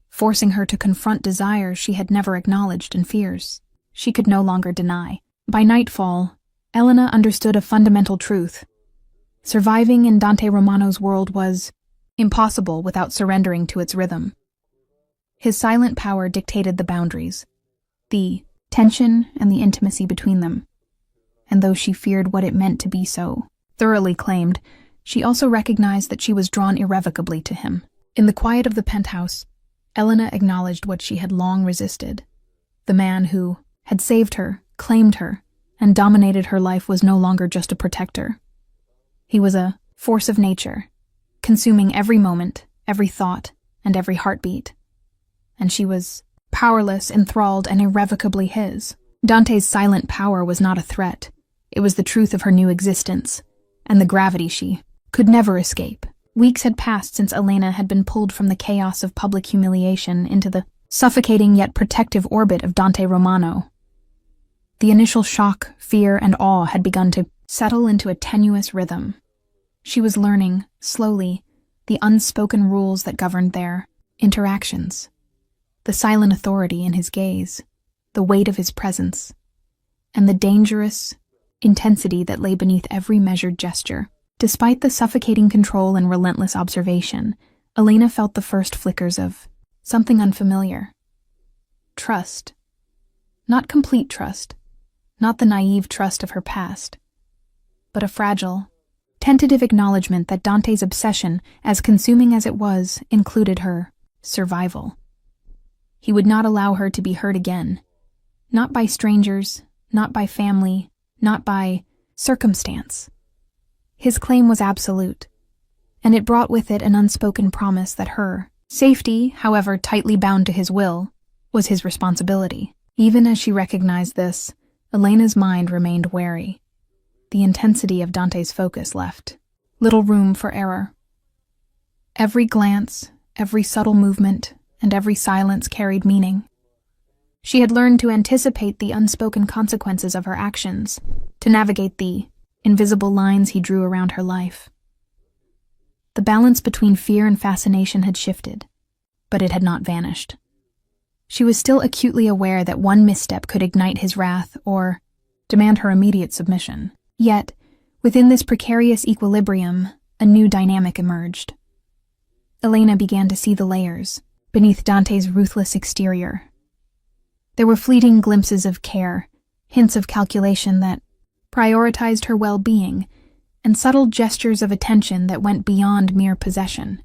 forcing her to confront desires she had never acknowledged and fears she could no longer deny. By nightfall, Elena understood a fundamental truth. Surviving in Dante Romano's world was impossible without surrendering to its rhythm. His silent power dictated the boundaries, the tension and the intimacy between them. And though she feared what it meant to be so thoroughly claimed, she also recognized that she was drawn irrevocably to him. In the quiet of the penthouse, Elena acknowledged what she had long resisted. The man who had saved her, claimed her, and dominated her life was no longer just a protector. He was a force of nature, consuming every moment, every thought, and every heartbeat. And she was powerless, enthralled, and irrevocably his. Dante's silent power was not a threat. It was the truth of her new existence, and the gravity she could never escape. Weeks had passed since Elena had been pulled from the chaos of public humiliation into the suffocating yet protective orbit of Dante Romano. The initial shock, fear, and awe had begun to settle into a tenuous rhythm. She was learning, slowly, the unspoken rules that governed their interactions, the silent authority in his gaze, the weight of his presence, and the dangerous intensity that lay beneath every measured gesture. Despite the suffocating control and relentless observation, Elena felt the first flickers of something unfamiliar. Trust. Not complete trust, not the naive trust of her past, but a fragile, tentative acknowledgement that Dante's obsession, as consuming as it was, included her survival. He would not allow her to be hurt again, not by strangers, not by family, not by circumstance. His claim was absolute, and it brought with it an unspoken promise that her safety, however tightly bound to his will, was his responsibility. Even as she recognized this, Elena's mind remained wary. The intensity of Dante's focus left little room for error. Every glance, every subtle movement, and every silence carried meaning. She had learned to anticipate the unspoken consequences of her actions, to navigate the invisible lines he drew around her life. The balance between fear and fascination had shifted, but it had not vanished. She was still acutely aware that one misstep could ignite his wrath or demand her immediate submission. Yet, within this precarious equilibrium, a new dynamic emerged. Elena began to see the layers beneath Dante's ruthless exterior. There were fleeting glimpses of care, hints of calculation that prioritized her well-being, and subtle gestures of attention that went beyond mere possession.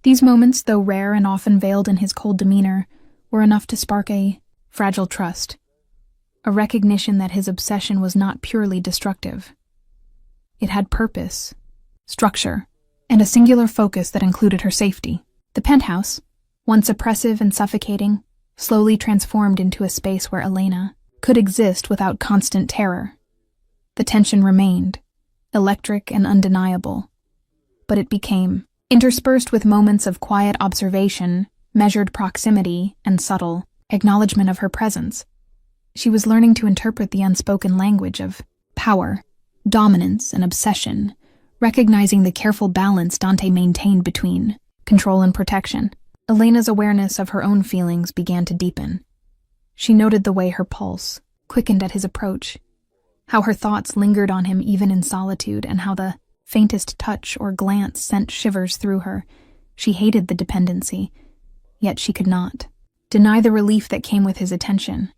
These moments, though rare and often veiled in his cold demeanor, were enough to spark a fragile trust, a recognition that his obsession was not purely destructive. It had purpose, structure, and a singular focus that included her safety. The penthouse, once oppressive and suffocating, slowly transformed into a space where Elena could exist without constant terror. The tension remained, electric and undeniable, but it became interspersed with moments of quiet observation, measured proximity, and subtle acknowledgement of her presence. She was learning to interpret the unspoken language of power, dominance, and obsession, recognizing the careful balance Dante maintained between control and protection. Elena's awareness of her own feelings began to deepen. She noted the way her pulse quickened at his approach, how her thoughts lingered on him even in solitude, and how the faintest touch or glance sent shivers through her. She hated the dependency, yet she could not deny the relief that came with his attention.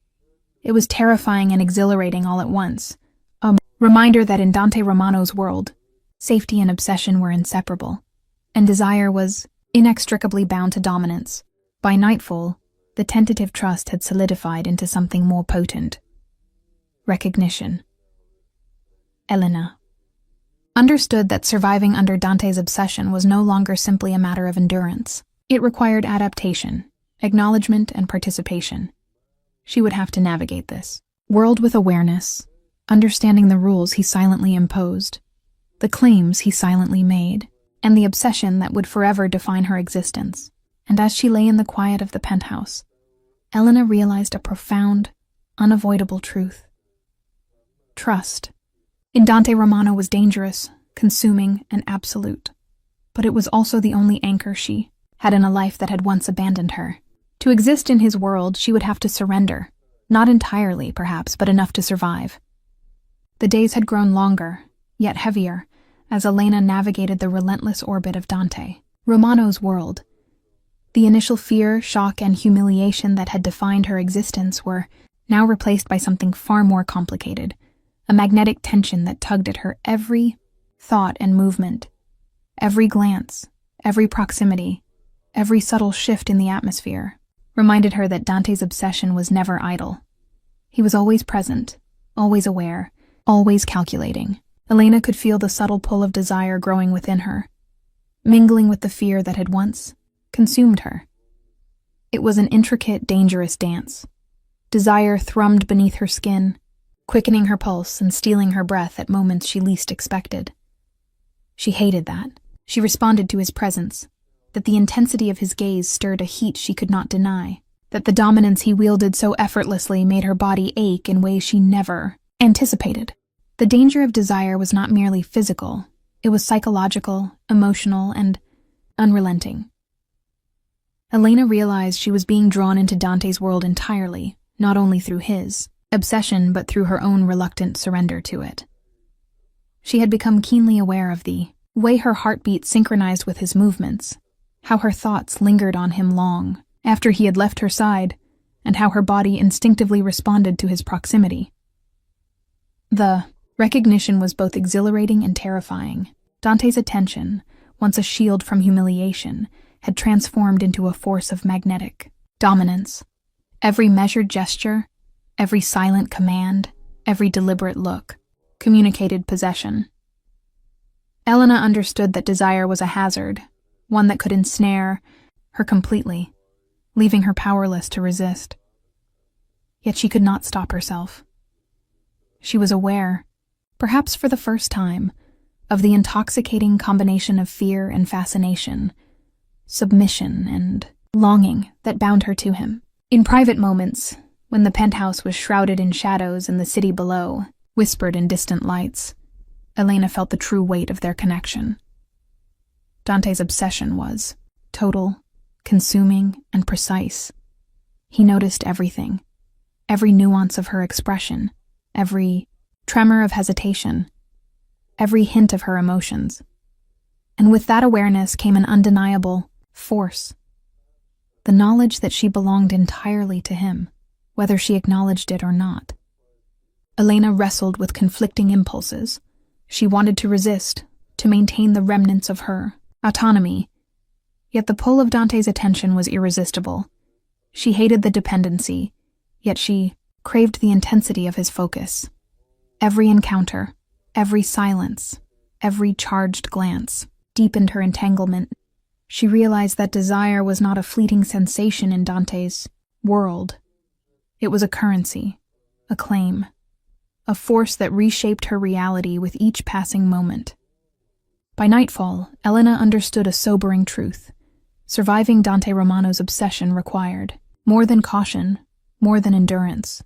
It was terrifying and exhilarating all at once, a reminder that in Dante Romano's world, safety and obsession were inseparable, and desire was inextricably bound to dominance. By nightfall, the tentative trust had solidified into something more potent. Recognition. Elena understood that surviving under Dante's obsession was no longer simply a matter of endurance. It required adaptation, acknowledgement, and participation. She would have to navigate this world with awareness, understanding the rules he silently imposed, the claims he silently made, and the obsession that would forever define her existence. And as she lay in the quiet of the penthouse, Elena realized a profound, unavoidable truth. Trust in Dante Romano was dangerous, consuming, and absolute, but it was also the only anchor she had in a life that had once abandoned her. To exist in his world, she would have to surrender, not entirely, perhaps, but enough to survive. The days had grown longer, yet heavier, as Elena navigated the relentless orbit of Dante Romano's world. The initial fear, shock, and humiliation that had defined her existence were now replaced by something far more complicated, a magnetic tension that tugged at her every thought and movement, every glance, every proximity, every subtle shift in the atmosphere reminded her that Dante's obsession was never idle. He was always present, always aware, always calculating. Elena could feel the subtle pull of desire growing within her, mingling with the fear that had once consumed her. It was an intricate, dangerous dance. Desire thrummed beneath her skin, quickening her pulse and stealing her breath at moments she least expected. She hated that. She responded to his presence, that the intensity of his gaze stirred a heat she could not deny, that the dominance he wielded so effortlessly made her body ache in ways she never anticipated. The danger of desire was not merely physical, it was psychological, emotional, and unrelenting. Elena realized she was being drawn into Dante's world entirely, not only through his obsession but through her own reluctant surrender to it. She had become keenly aware of the way her heartbeat synchronized with his movements, how her thoughts lingered on him long after he had left her side, and how her body instinctively responded to his proximity. The recognition was both exhilarating and terrifying. Dante's attention, once a shield from humiliation, had transformed into a force of magnetic dominance. Every measured gesture, every silent command, every deliberate look communicated possession. Elena understood that desire was a hazard, one that could ensnare her completely, leaving her powerless to resist. Yet she could not stop herself. She was aware, perhaps for the first time, of the intoxicating combination of fear and fascination, submission and longing that bound her to him. In private moments, when the penthouse was shrouded in shadows and the city below whispered in distant lights, Elena felt the true weight of their connection. Dante's obsession was total, consuming, and precise. He noticed everything, every nuance of her expression, every tremor of hesitation, every hint of her emotions. And with that awareness came an undeniable force, the knowledge that she belonged entirely to him, whether she acknowledged it or not. Elena wrestled with conflicting impulses. She wanted to resist, to maintain the remnants of her autonomy, yet the pull of Dante's attention was irresistible. She hated the dependency, yet she craved the intensity of his focus. Every encounter, every silence, every charged glance deepened her entanglement. She realized that desire was not a fleeting sensation in Dante's world. It was a currency, a claim, a force that reshaped her reality with each passing moment. By nightfall, Elena understood a sobering truth. Surviving Dante Romano's obsession required more than caution, more than endurance.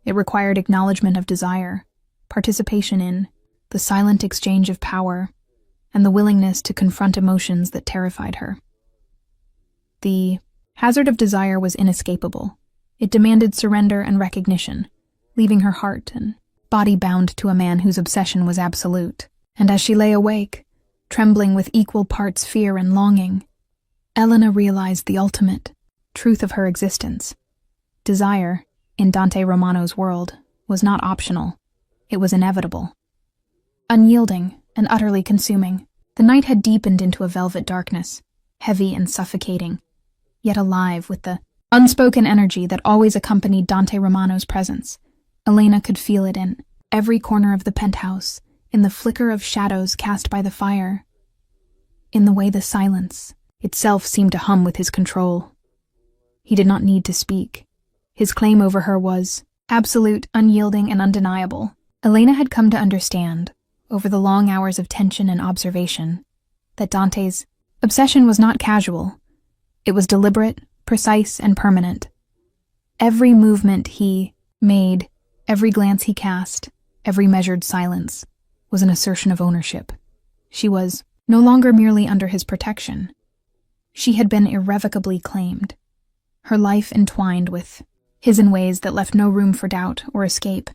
It required acknowledgement of desire, participation in the silent exchange of power, and the willingness to confront emotions that terrified her. The hazard of desire was inescapable. It demanded surrender and recognition, leaving her heart and body bound to a man whose obsession was absolute. And as she lay awake, trembling with equal parts fear and longing, Elena realized the ultimate truth of her existence. Desire, in Dante Romano's world, was not optional. It was inevitable. Unyielding and utterly consuming, the night had deepened into a velvet darkness, heavy and suffocating, yet alive with the unspoken energy that always accompanied Dante Romano's presence. Elena could feel it in every corner of the penthouse, in the flicker of shadows cast by the fire, in the way the silence itself seemed to hum with his control. He did not need to speak. His claim over her was absolute, unyielding, and undeniable. Elena had come to understand, over the long hours of tension and observation, that Dante's obsession was not casual. It was deliberate, precise, and permanent. Every movement he made, every glance he cast, every measured silence, was an assertion of ownership. She was no longer merely under his protection. She had been irrevocably claimed, her life entwined with his in ways that left no room for doubt or escape.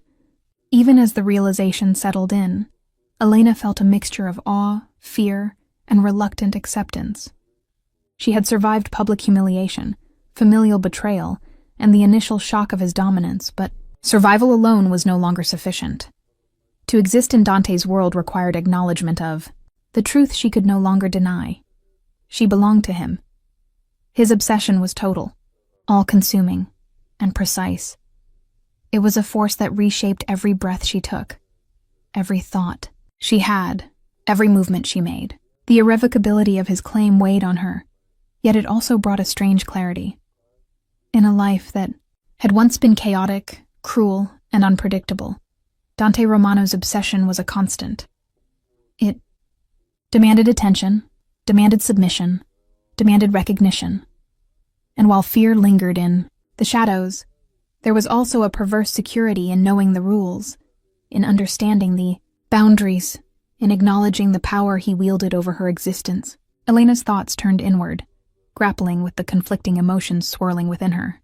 Even as the realization settled in, Elena felt a mixture of awe, fear, and reluctant acceptance. She had survived public humiliation, familial betrayal, and the initial shock of his dominance, but survival alone was no longer sufficient. To exist in Dante's world required acknowledgement of the truth she could no longer deny. She belonged to him. His obsession was total, all-consuming, and precise. It was a force that reshaped every breath she took, every thought she had, every movement she made. The irrevocability of his claim weighed on her, yet it also brought a strange clarity. In a life that had once been chaotic, cruel, and unpredictable, Dante Romano's obsession was a constant. It demanded attention, demanded submission, demanded recognition. And while fear lingered in the shadows, there was also a perverse security in knowing the rules, in understanding the boundaries, in acknowledging the power he wielded over her existence. Elena's thoughts turned inward, grappling with the conflicting emotions swirling within her.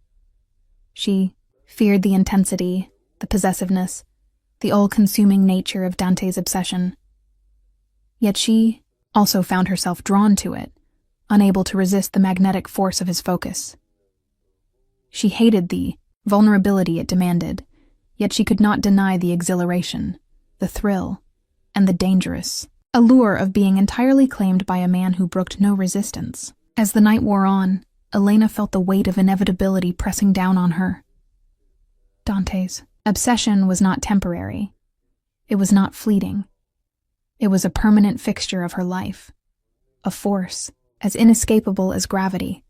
She feared the intensity, the possessiveness, the all-consuming nature of Dante's obsession. Yet she also found herself drawn to it, unable to resist the magnetic force of his focus. She hated the vulnerability it demanded, yet she could not deny the exhilaration, the thrill, and the dangerous allure of being entirely claimed by a man who brooked no resistance. As the night wore on, Elena felt the weight of inevitability pressing down on her. Dante's obsession was not temporary. It was not fleeting. It was a permanent fixture of her life, a force as inescapable as gravity.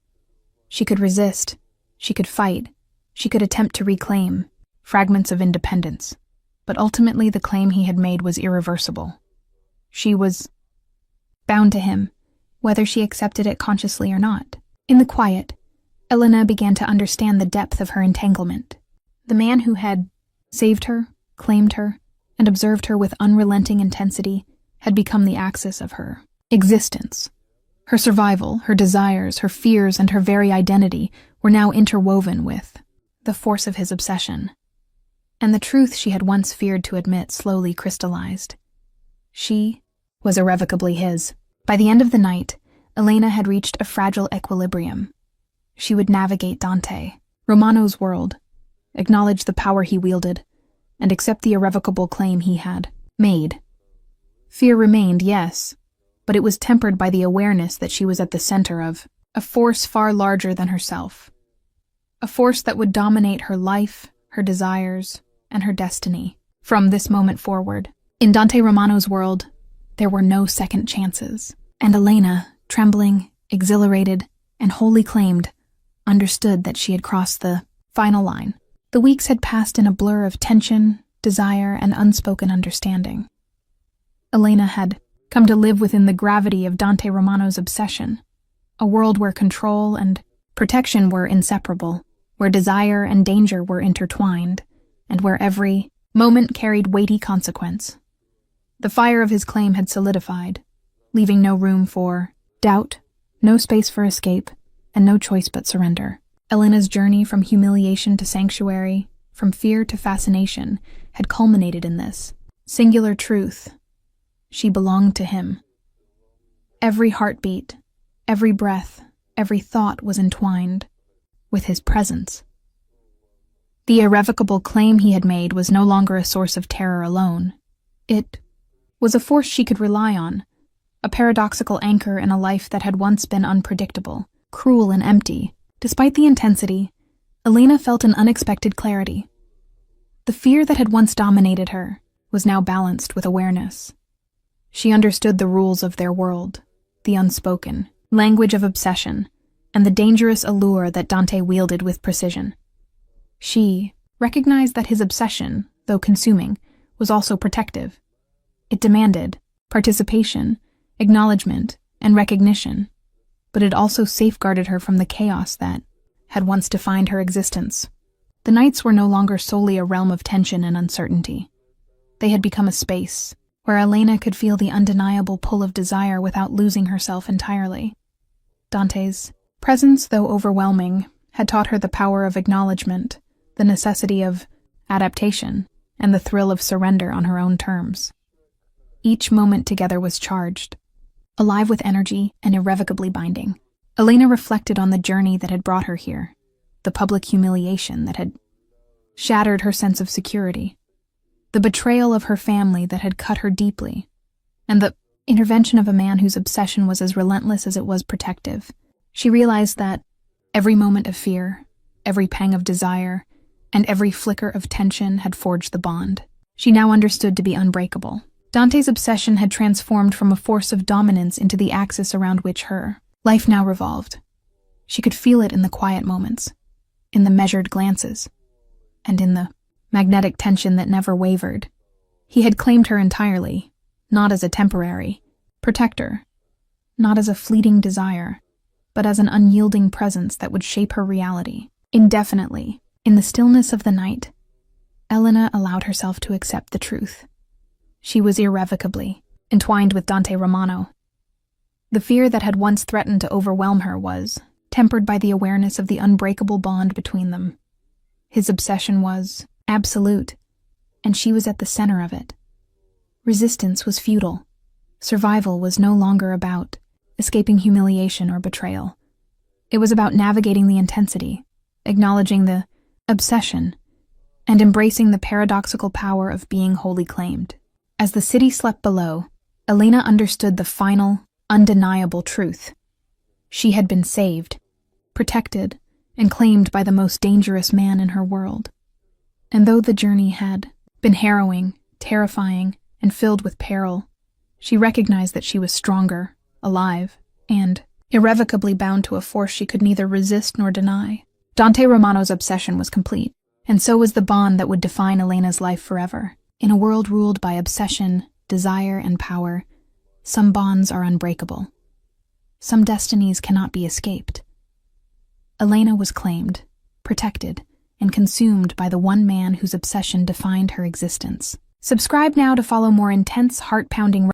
She could resist, she could fight, she could attempt to reclaim fragments of independence, but ultimately the claim he had made was irreversible. She was bound to him, whether she accepted it consciously or not. In the quiet, Elena began to understand the depth of her entanglement. The man who had saved her, claimed her, and observed her with unrelenting intensity had become the axis of her existence. Her survival, her desires, her fears, and her very identity were now interwoven with the force of his obsession. And the truth she had once feared to admit slowly crystallized. She was irrevocably his. By the end of the night, Elena had reached a fragile equilibrium. She would navigate Dante, Romano's world, acknowledge the power he wielded, and accept the irrevocable claim he had made. Fear remained, yes, but it was tempered by the awareness that she was at the center of a force far larger than herself. A force that would dominate her life, her desires, and her destiny. From this moment forward, in Dante Romano's world, there were no second chances. And Elena, trembling, exhilarated, and wholly claimed, understood that she had crossed the final line. The weeks had passed in a blur of tension, desire, and unspoken understanding. Elena had come to live within the gravity of Dante Romano's obsession, a world where control and protection were inseparable, where desire and danger were intertwined, and where every moment carried weighty consequence. The fire of his claim had solidified, leaving no room for doubt, no space for escape, and no choice but surrender. Elena's journey from humiliation to sanctuary, from fear to fascination, had culminated in this singular truth. She belonged to him. Every heartbeat, every breath, every thought was entwined with his presence. The irrevocable claim he had made was no longer a source of terror alone. It was a force she could rely on, a paradoxical anchor in a life that had once been unpredictable, cruel, and empty. Despite the intensity, Elena felt an unexpected clarity. The fear that had once dominated her was now balanced with awareness. She understood the rules of their world, the unspoken language of obsession, and the dangerous allure that Dante wielded with precision. She recognized that his obsession, though consuming, was also protective. It demanded participation, acknowledgement, and recognition, but it also safeguarded her from the chaos that had once defined her existence. The nights were no longer solely a realm of tension and uncertainty. They had become a space where Elena could feel the undeniable pull of desire without losing herself entirely. Dante's presence, though overwhelming, had taught her the power of acknowledgement, the necessity of adaptation, and the thrill of surrender on her own terms. Each moment together was charged, alive with energy and irrevocably binding. Elena reflected on the journey that had brought her here, the public humiliation that had shattered her sense of security, the betrayal of her family that had cut her deeply, and the intervention of a man whose obsession was as relentless as it was protective. She realized that every moment of fear, every pang of desire, and every flicker of tension had forged the bond she now understood to be unbreakable. Dante's obsession had transformed from a force of dominance into the axis around which her life now revolved. She could feel it in the quiet moments, in the measured glances, and in the magnetic tension that never wavered. He had claimed her entirely, not as a temporary protector, not as a fleeting desire, but as an unyielding presence that would shape her reality indefinitely. In the stillness of the night, Elena allowed herself to accept the truth. She was irrevocably entwined with Dante Romano. The fear that had once threatened to overwhelm her was tempered by the awareness of the unbreakable bond between them. His obsession was absolute, and she was at the center of it. Resistance was futile. Survival was no longer about escaping humiliation or betrayal. It was about navigating the intensity, acknowledging the obsession, and embracing the paradoxical power of being wholly claimed. As the city slept below, Elena understood the final, undeniable truth. She had been saved, protected, and claimed by the most dangerous man in her world. And though the journey had been harrowing, terrifying, and filled with peril, she recognized that she was stronger, alive, and irrevocably bound to a force she could neither resist nor deny. Dante Romano's obsession was complete, and so was the bond that would define Elena's life forever. In a world ruled by obsession, desire, and power, some bonds are unbreakable. Some destinies cannot be escaped. Elena was claimed, protected, and consumed by the one man whose obsession defined her existence. Subscribe now to follow more intense, heart-pounding